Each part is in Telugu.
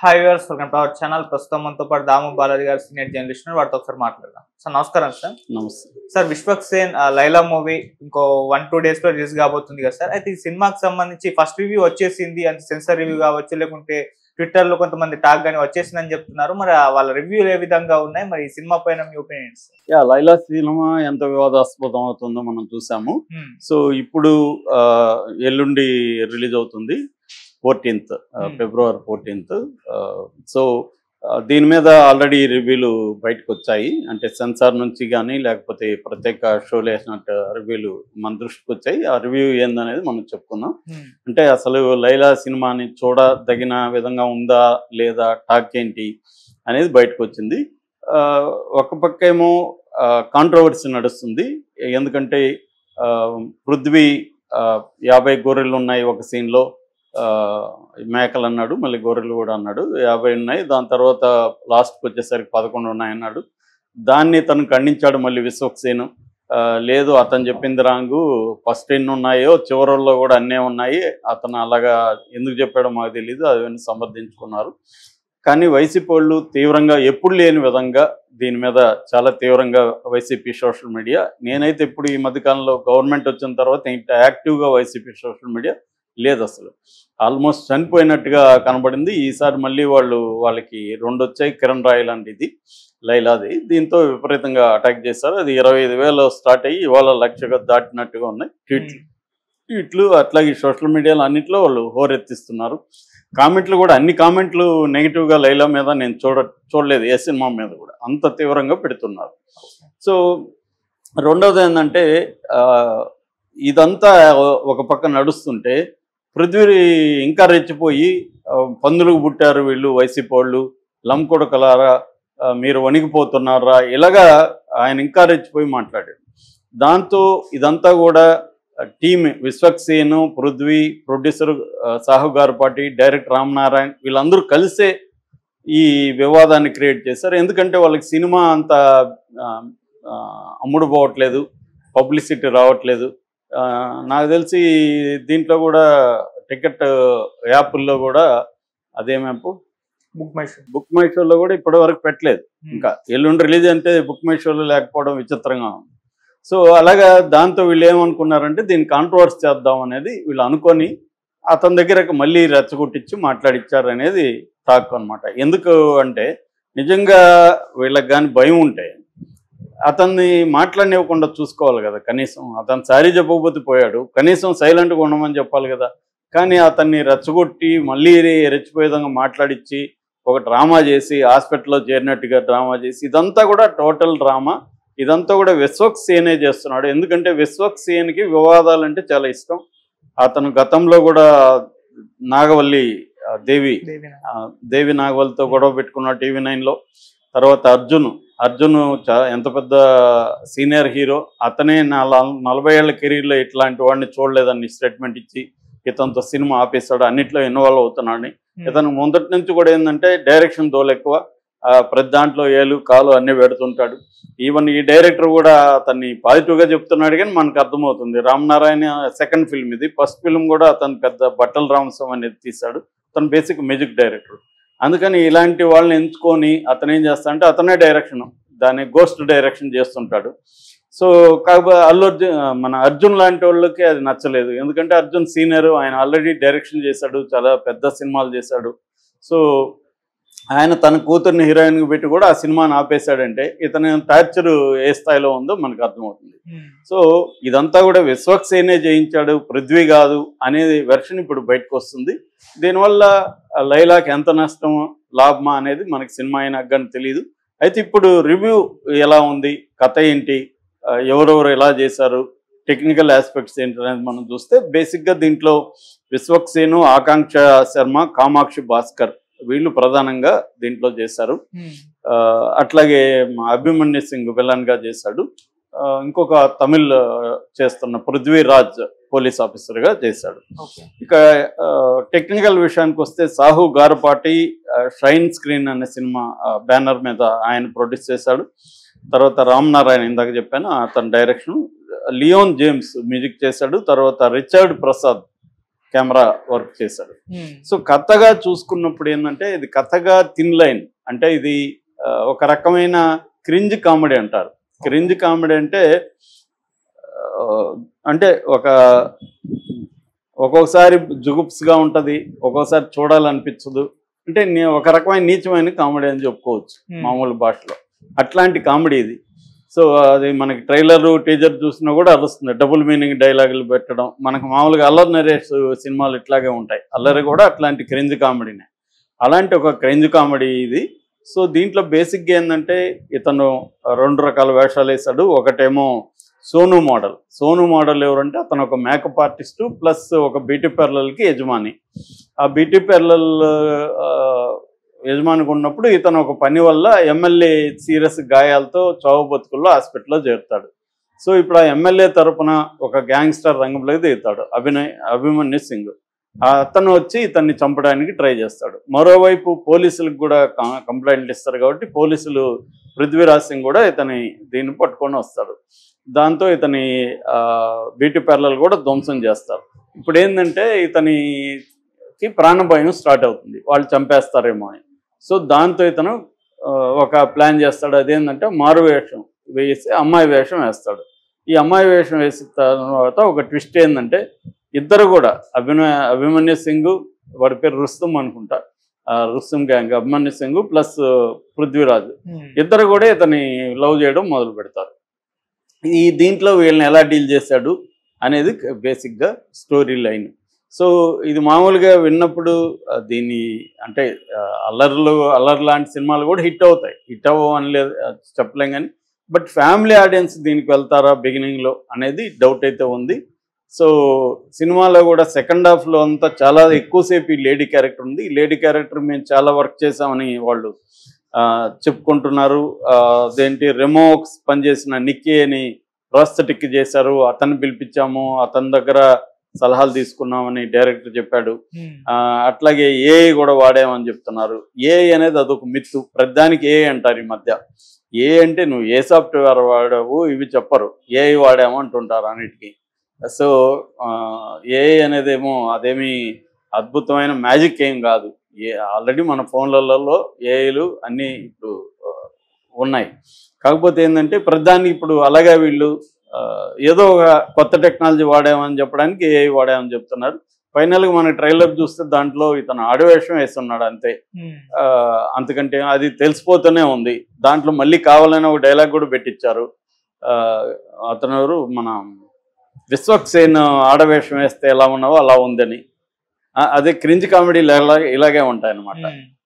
Hi viewers, welcome to our channel. ప్రస్తుతం మనతో పాటు దాము బాలాజీ గారు సీనియర్ జర్నలిస్ట్, వాటితో ఒకసారి మాట్లాడదాం. సార్ నమస్కారం. సార్ నమస్తే సార్, విశ్వక్సేన్ లైలా మూవీ ఇంకో 1-2 days లో రిలీజ్ కాబోతుంది కదా సార్. అయితే ఈ సినిమాకి సంబంధించి ఫస్ట్ రివ్యూ వచ్చేసింది, అంటే సెన్సార్ రివ్యూ కావచ్చు, లేకుంటే ట్విట్టర్ లో కొంతమంది టాక్ గానీ వచ్చేసిందని చెప్తున్నారు. మరి వాళ్ళ రివ్యూలు ఏ విధంగా ఉన్నాయి, మరి ఈ సినిమా పైన మీ ఒపీనియన్స్? లైలా సినిమా ఎంత వివాదాస్పదం అవుతుందో మనం చూసాము. సో ఇప్పుడు ఎల్లుండి రిలీజ్ అవుతుంది 14th ఫిబ్రవరి 14th. సో దీని మీద ఆల్రెడీ రివ్యూలు బయటకు వచ్చాయి. అంటే సెన్సార్ నుంచి కానీ లేకపోతే ప్రత్యేక షోలు వేసినట్టు రివ్యూలు మన దృష్టికి వచ్చాయి. ఆ రివ్యూ ఏందనేది మనం చెప్పుకుందాం. అంటే అసలు లైలా సినిమాని చూడదగిన విధంగా ఉందా లేదా, టాక్ ఏంటి అనేది బయటకు వచ్చింది. ఒక పక్క ఏమో కాంట్రవర్సీ నడుస్తుంది. ఎందుకంటే పృథ్వీ 50 గొర్రెలు ఉన్నాయి ఒక సీన్లో, మేకలు అన్నాడు, మళ్ళీ గొర్రెలు కూడా అన్నాడు, 50 ఉన్నాయి. దాని తర్వాత లాస్ట్కి వచ్చేసరికి 11 ఉన్నాయన్నాడు. దాన్ని తను ఖండించాడు మళ్ళీ విశ్వక్సేన్. లేదు, అతను చెప్పింది రాంగు, ఫస్ట్ ఎన్ని ఉన్నాయో చివరిలో కూడా అన్నీ ఉన్నాయి, అతను అలాగా ఎందుకు చెప్పాడో మాకు తెలియదు, అవన్నీ సమర్థించుకున్నారు. కానీ వైసీపీ వాళ్ళు తీవ్రంగా ఎప్పుడు లేని విధంగా దీని మీద చాలా తీవ్రంగా వైసీపీ సోషల్ మీడియా, నేనైతే ఇప్పుడు ఈ మధ్యకాలంలో గవర్నమెంట్ వచ్చిన తర్వాత ఇంత యాక్టివ్గా వైసీపీ సోషల్ మీడియా లేదు, అసలు ఆల్మోస్ట్ చనిపోయినట్టుగా కనబడింది. ఈసారి మళ్ళీ వాళ్ళకి 2 వచ్చాయి, కిరణ్ రాయ్ లాంటిది, లైలాది. దీంతో విపరీతంగా అటాక్ చేశారు. అది 25,000 స్టార్ట్ అయ్యి ఇవాళ 1,00,000 దాటినట్టుగా ఉన్నాయి ట్వీట్లు. అట్లాగే సోషల్ మీడియాలో అన్నింటిలో వాళ్ళు హోరెత్తిస్తున్నారు. కామెంట్లు కూడా, అన్ని కామెంట్లు నెగిటివ్గా లైలా మీద నేను చూడలేదు. ఏ సినిమా మీద కూడా అంత తీవ్రంగా పెడుతున్నారు. సో రెండవది ఏంటంటే, ఇదంతా ఒక పక్క నడుస్తుంటే పృథ్వీ ఇంకా రెచ్చిపోయి పందులకు పుట్టారు వీళ్ళు వైసీపీ వాళ్ళు, లంకొడకలారా మీరు వణికిపోతున్నారా, ఇలాగా ఆయన ఇంకా రెచ్చిపోయి మాట్లాడాడు. దాంతో ఇదంతా కూడా team Vishwaksen, Prithvi, producer Sahu గార్పాటి, director Ramanarayan, వీళ్ళందరూ కలిసే ఈ వివాదాన్ని క్రియేట్ చేశారు. ఎందుకంటే వాళ్ళకి సినిమా అంత అమ్ముడు పోవట్లేదు, పబ్లిసిటీ రావట్లేదు. నాకు తెలిసి దీంట్లో కూడా టికెట్ యాప్ల్లో కూడా, అదేం యాప్, బుక్ మై షోలో కూడా ఇప్పటి వరకు పెట్టలేదు. ఇంకా ఎల్లుండి రిలీజ్ అంటే బుక్ మై షోలో లేకపోవడం విచిత్రంగా ఉంది. సో అలాగా దాంతో వీళ్ళు ఏమనుకున్నారంటే దీన్ని కాంట్రవర్సీ చేద్దాం అనేది వీళ్ళు అనుకొని అతని దగ్గర మళ్ళీ రెచ్చగొట్టించి మాట్లాడిచ్చారు అనేది టాక్ అనమాట. ఎందుకు అంటే నిజంగా వీళ్ళకి కానీ భయం ఉంటే అతన్ని మాట్లాడనివ్వకుండా చూసుకోవాలి కదా. కనీసం అతను సారీ చెప్పకపోతే పోయాడు, కనీసం సైలెంట్గా ఉండమని చెప్పాలి కదా. కానీ అతన్ని రెచ్చగొట్టి మళ్ళీ రెచ్చిపోయే విధంగా మాట్లాడిచ్చి ఒక డ్రామా చేసి, హాస్పిటల్లో చేరినట్టుగా డ్రామా చేసి, ఇదంతా కూడా టోటల్ డ్రామా. ఇదంతా కూడా విశ్వక్సేనే చేస్తున్నాడు. ఎందుకంటే విశ్వక్సేన్కి వివాదాలంటే చాలా ఇష్టం. అతను గతంలో కూడా నాగవల్లి దేవి నాగవల్లితో గొడవ పెట్టుకున్నాడు TV9లో. తర్వాత అర్జున్ ఎంత పెద్ద సీనియర్ హీరో, అతనే 40 ఏళ్ల కెరీర్లో ఇట్లాంటి వాడిని చూడలేదని స్టేట్మెంట్ ఇచ్చి ఇతనితో సినిమా ఆపేస్తాడు, అన్నిట్లో ఇన్వాల్వ్ అవుతున్నాడని. ఇతను మొదటి నుంచి కూడా ఏంటంటే డైరెక్షన్ తోలు ఎక్కువ, ప్రతి దాంట్లో ఏలు కాలు అన్నీ పెడుతుంటాడు. ఈవెన్ ఈ డైరెక్టర్ కూడా అతన్ని పాజిటివ్గా చెప్తున్నాడు, కానీ మనకు అర్థమవుతుంది రామనారాయణ సెకండ్ ఫిల్మ్ ఇది. ఫస్ట్ ఫిల్మ్ కూడా అతను పెద్ద బట్టల రామస్వామి అనేది తీశాడు. అతను బేసిక్ మ్యూజిక్ డైరెక్టర్. అందుకని ఇలాంటి వాళ్ళని ఎంచుకొని అతను ఏం చేస్తాడంటే అతనే డైరెక్షన్, దాన్ని గోస్ట్ డైరెక్షన్ చేస్తుంటాడు. సో కాకపోతే మన అర్జున్ లాంటి వాళ్ళకి అది నచ్చలేదు. ఎందుకంటే అర్జున్ సీనియర్, ఆయన ఆల్రెడీ డైరెక్షన్ చేశాడు, చాలా పెద్ద సినిమాలు చేశాడు. సో ఆయన తన కూతుర్ని హీరోయిన్కి పెట్టి కూడా ఆ సినిమాని ఆపేశాడంటే ఇతని టార్చర్ ఏ స్థాయిలో ఉందో మనకు అర్థమవుతుంది. సో ఇదంతా కూడా విశ్వక్సేనే జయించాడు, పృథ్వీ కాదు అనేది వెర్షన్ ఇప్పుడు బయటకు వస్తుంది. దీనివల్ల లైలాకి ఎంత నష్టం లాభమా అనేది మనకి సినిమా అయినాక కానీ తెలియదు. అయితే ఇప్పుడు రివ్యూ ఎలా ఉంది, కథ ఏంటి, ఎవరెవరు ఎలా చేశారు, టెక్నికల్ ఆస్పెక్ట్స్ ఏంటి అనేది మనం చూస్తే బేసిక్గా దీంట్లో విశ్వక్సేను, ఆకాంక్ష శర్మ, కామాక్షి భాస్కర్ వీళ్ళు ప్రధానంగా దీంట్లో చేశారు. అట్లాగే అభిమన్యు సింగ్ విలన్గా చేశాడు. ఇంకొక తమిళ్ చేస్తున్న పృథ్వీరాజ్ పోలీస్ ఆఫీసర్గా చేశాడు. ఇక టెక్నికల్ విషయానికి వస్తే సాహు గార్పాటి షైన్ స్క్రీన్ అనే సినిమా బ్యానర్ మీద ఆయన ప్రొడ్యూస్ చేశాడు. తర్వాత రామనారాయణ ఇందాక చెప్పాను, అతని డైరెక్షన్. లియోన్ జేమ్స్ మ్యూజిక్ చేశాడు. తర్వాత రిచర్డ్ ప్రసాద్ కెమెరా వర్క్ చేశాడు. సో కథగా చూసుకున్నప్పుడు ఏంటంటే ఇది కథగా థిన్ లైన్, అంటే ఇది ఒక రకమైన క్రింజ్ కామెడీ అంటారు. క్రింజ్ కామెడీ అంటే అంటే ఒక్కొక్కసారి జుగుప్స్గా ఉంటుంది, ఒక్కొక్కసారి చూడాలనిపించదు. అంటే ఒక రకమైన నీచమైన కామెడీ అని చెప్పుకోవచ్చు మామూలు భాషలో. అట్లాంటి కామెడీ ఇది. సో అది మనకి ట్రైలర్ టీజర్ చూసినా కూడా అరుస్తుంది. డబుల్ మీనింగ్ డైలాగులు పెట్టడం, మనకు మామూలుగా అల్లరి నరేష్ సినిమాలు ఇట్లాగే ఉంటాయి. అల్లరి కూడా అట్లాంటి క్రింజ్ కామెడీనే. అలాంటి ఒక క్రింజ్ కామెడీ ఇది. సో దీంట్లో బేసిక్గా ఏంటంటే ఇతను 2 రకాల వేషాలు వేశాడు. ఒకటేమో సోను మోడల్. సోను మోడల్ ఎవరంటే అతను ఒక మేకప్ ఆర్టిస్టు ప్లస్ ఒక బ్యూటీ పార్లర్కి యజమాని. ఆ బ్యూటీ పార్లర్ యజమానికి ఉన్నప్పుడు ఇతను ఒక పని వల్ల ఎమ్మెల్యే సీరియస్ గాయాలతో చావు బతుకుల్లో హాస్పిటల్లో చేరుతాడు. సో ఇప్పుడు ఆ ఎమ్మెల్యే తరపున ఒక గ్యాంగ్స్టర్ రంగంలోకి దిగుతాడు అభిమన్యు సింగ్. అతను వచ్చి ఇతన్ని చంపడానికి ట్రై చేస్తాడు. మరోవైపు పోలీసులకు కూడా కంప్లైంట్లు ఇస్తారు కాబట్టి పోలీసులు పృథ్వీరాజ్ సింగ్ కూడా దీన్ని పట్టుకొని వస్తాడు. దాంతో ఇతని బ్యూటీ పార్లర్ కూడా ధ్వంసం చేస్తారు. ఇప్పుడు ఏంటంటే ఇతనికి ప్రాణభయం స్టార్ట్ అవుతుంది, వాళ్ళు చంపేస్తారేమో అని. సో దాంతో ఇతను ఒక ప్లాన్ చేస్తాడు. అదేంటంటే మారు వేషం వేసి అమ్మాయి వేషం వేస్తాడు. ఈ అమ్మాయి వేషం వేసిన తర్వాత ఒక ట్విస్ట్ ఏంటంటే ఇద్దరు కూడా అభిమన్యు సింగ్, వాడి పేరు రుస్తుం అనుకుంటా, రుస్తుం గ్యాంగ్, అభిమన్యు సింగ్ ప్లస్ పృథ్వీరాజ్ ఇద్దరు కూడా ఇతని లవ్ చేయడం మొదలు పెడతారు. దీంట్లో వీళ్ళని ఎలా డీల్ చేశాడు అనేది బేసిక్గా స్టోరీ లైన్. సో ఇది మామూలుగా విన్నప్పుడు దీన్ని అంటే అల్లరి లాంటి సినిమాలు కూడా హిట్ అవుతాయి, హిట్ అవ్వవు అని లేదు చెప్పలేం. కానీ బట్ ఫ్యామిలీ ఆడియన్స్ దీనికి వెళ్తారా బిగినింగ్లో అనేది డౌట్ అయితే ఉంది. సో సినిమాలో కూడా సెకండ్ హాఫ్లో అంతా చాలా ఎక్కువసేపు ఈ లేడీ క్యారెక్టర్ ఉంది. ఈ లేడీ క్యారెక్టర్ మేము చాలా వర్క్ చేసామని వాళ్ళు చెప్పుకుంటున్నారు. అదేంటి రెమోక్స్ పనిచేసిన నిక్కీ అని ప్రాస్థెటిక్ చేశారు, అతన్ని పిలిపించాము, అతని దగ్గర సలహాలు తీసుకున్నామని డైరెక్టర్ చెప్పాడు. అట్లాగే ఏఐ కూడా వాడామని చెప్తున్నారు. ఏఐ అనేది అదొక మిత్తు, ప్రతిదానికి ఏఐ అంటారు ఈ మధ్య. ఏ అంటే నువ్వు ఏ సాఫ్ట్వేర్ వాడావు ఇవి చెప్పరు, ఏఐ వాడాము అంటుంటారు అన్నిటికీ. సో ఏఐ అనేదేమో అదేమి అద్భుతమైన మ్యాజిక్ ఏం కాదు. ఆల్రెడీ మన ఫోన్లలో ఏఐలు అన్నీ ఇప్పుడు ఉన్నాయి. కాకపోతే ఏంటంటే ప్రధానికి ఇప్పుడు అలాగే వీళ్ళు ఏదో ఒక కొత్త టెక్నాలజీ వాడామని చెప్పడానికి ఏఐ వాడామని చెప్తున్నారు. ఫైనల్గా మన ట్రైలర్ చూస్తే దాంట్లో ఇతను ఆడవేషం వేస్తున్నాడు అంతే, అంతకంటే అది తెలిసిపోతూనే ఉంది. దాంట్లో మళ్ళీ కావాలని ఒక డైలాగ్ కూడా పెట్టించారు. అతను ఎవరు మన విశ్వక్సేన్ ఆడవేషం వేస్తే ఎలా ఉన్నావో అలా ఉందని. అదే క్రింజ్ కామెడీలు ఇలాగే ఉంటాయన్నమాట.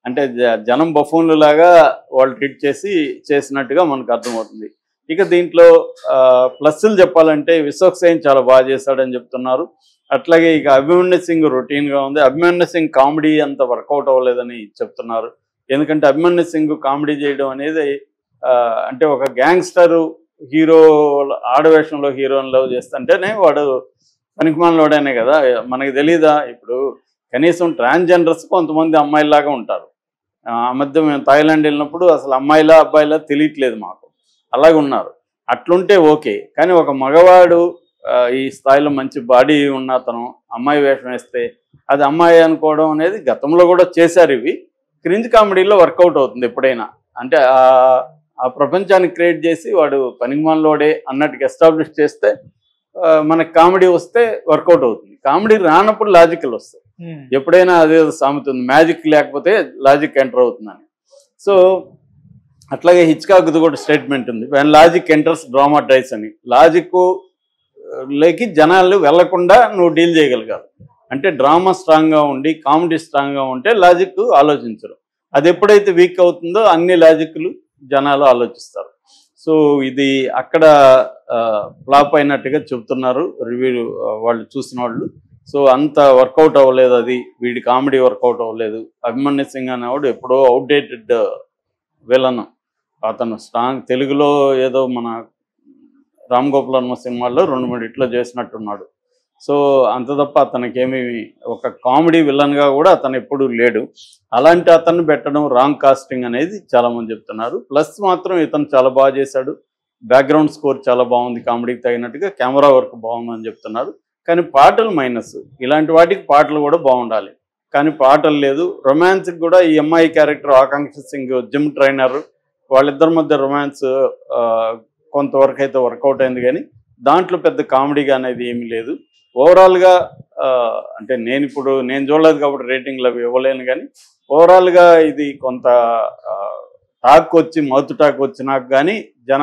అంటే జనం బఫూన్లు లాగా వాళ్ళు ట్రీట్ చేసినట్టుగా మనకు అర్థమవుతుంది. ఇక దీంట్లో ప్లస్లు చెప్పాలంటే విశ్వక్సేన్ చాలా బాగా చేశాడని చెప్తున్నారు. అట్లాగే ఇక అభిమన్యు సింగ్ రొటీన్గా ఉంది. అభిమన్యు సింగ్ కామెడీ అంత వర్కౌట్ అవ్వలేదని చెప్తున్నారు. ఎందుకంటే అభిమన్యు సింగ్ కామెడీ చేయడం అనేది అంటే ఒక గ్యాంగ్స్టరు హీరో ఆడవేషంలో హీరోని లవ్ చేస్తుంటేనే వాడు పనికిమాలినోడనే కదా. మనకి తెలీదా? ఇప్పుడు కనీసం ట్రాన్స్జెండర్స్ కొంతమంది అమ్మాయిలాగా ఉంటారు. ఆ మధ్య మేము థాయిలాండ్ వెళ్ళినప్పుడు అసలు అమ్మాయిలా అబ్బాయిలా తెలియట్లేదు మాకు, అలాగే ఉన్నారు. అట్లుంటే ఓకే, కానీ ఒక మగవాడు ఈ స్థాయిలో మంచి బాడీ ఉన్న అతను అమ్మాయి వేషం వేస్తే అది అమ్మాయి అనుకోవడం అనేది గతంలో కూడా చేశారు. ఇవి క్రింజ్ కామెడీలో వర్కౌట్ అవుతుంది ఎప్పుడైనా. అంటే ఆ ప్రపంచాన్ని క్రియేట్ చేసి వాడు పనికిమాలినోడే అన్నట్టుగా ఎస్టాబ్లిష్ చేస్తే మనకి కామెడీ వస్తే వర్కౌట్ అవుతుంది. కామెడీ రానప్పుడు లాజికల్ వస్తాయి. ఎప్పుడైనా అదే సామెత ఉంది, మ్యాజిక్ లేకపోతే లాజిక్ ఎంటర్ అవుతుందని. సో అట్లాగే హిచ్కాక్ది కూడా స్టేట్మెంట్ ఉంది, when logic enters drama dies అని. లాజిక్ లేకి జనాలు వెళ్లకుండా నువ్వు డీల్ చేయగలగాలి. అంటే డ్రామా స్ట్రాంగ్గా ఉండి కామెడీ స్ట్రాంగ్గా ఉంటే లాజిక్ ఆలోచించరు. అది ఎప్పుడైతే వీక్ అవుతుందో అన్ని లాజిక్లు జనాలు ఆలోచిస్తారు. సో ఇది అక్కడ ఫ్లాప్ అయినట్టుగా చెబుతున్నారు రివ్యూ వాళ్ళు చూసిన వాళ్ళు. సో అంత వర్కౌట్ అవ్వలేదు, అది వీడి కామెడీ వర్కౌట్ అవ్వలేదు. అభిమన్యు సింగ్ అనేవాడు ఎప్పుడో అవుట్డేటెడ్ విలన్. అతను స్ట్రాంగ్ తెలుగులో ఏదో మన రామ్ గోపాల్ వర్మ సినిమాల్లో 2-3 ఇట్లా చేసినట్టున్నాడు. సో అంత తప్ప అతనికి ఏమీ ఒక కామెడీ విలన్గా కూడా అతను ఎప్పుడూ లేడు. అలాంటి అతన్ని పెట్టడం రాంగ్ కాస్టింగ్ అనేది చాలామంది చెప్తున్నారు. ప్లస్ మాత్రం ఇతను చాలా బాగా చేశాడు, బ్యాక్గ్రౌండ్ స్కోర్ చాలా బాగుంది, కామెడీకి తగినట్టుగా కెమెరా వర్క్ బాగుందని చెప్తున్నారు. కానీ పాటలు మైనస్. ఇలాంటి వాటికి పాటలు కూడా బాగుండాలి, కానీ పాటలు లేదు. రొమాన్స్కి కూడా ఈ అమ్మాయి క్యారెక్టర్ ఆకాంక్ష సింగ్ జిమ్ ట్రైనర్, వాళ్ళిద్దరి మధ్య రొమాన్స్ కొంతవరకు అయితే వర్కౌట్ అయింది, కానీ దాంట్లో పెద్ద కామెడీగా అనేది ఏమీ లేదు. ఓవరాల్గా అంటే నేను చూడలేదు కాబట్టి రేటింగ్లు అవి ఇవ్వలేను, కానీ ఓవరాల్గా ఇది కొంత టాక్ వచ్చి మౌత్ టాక్ వచ్చినాక కానీ జనాలు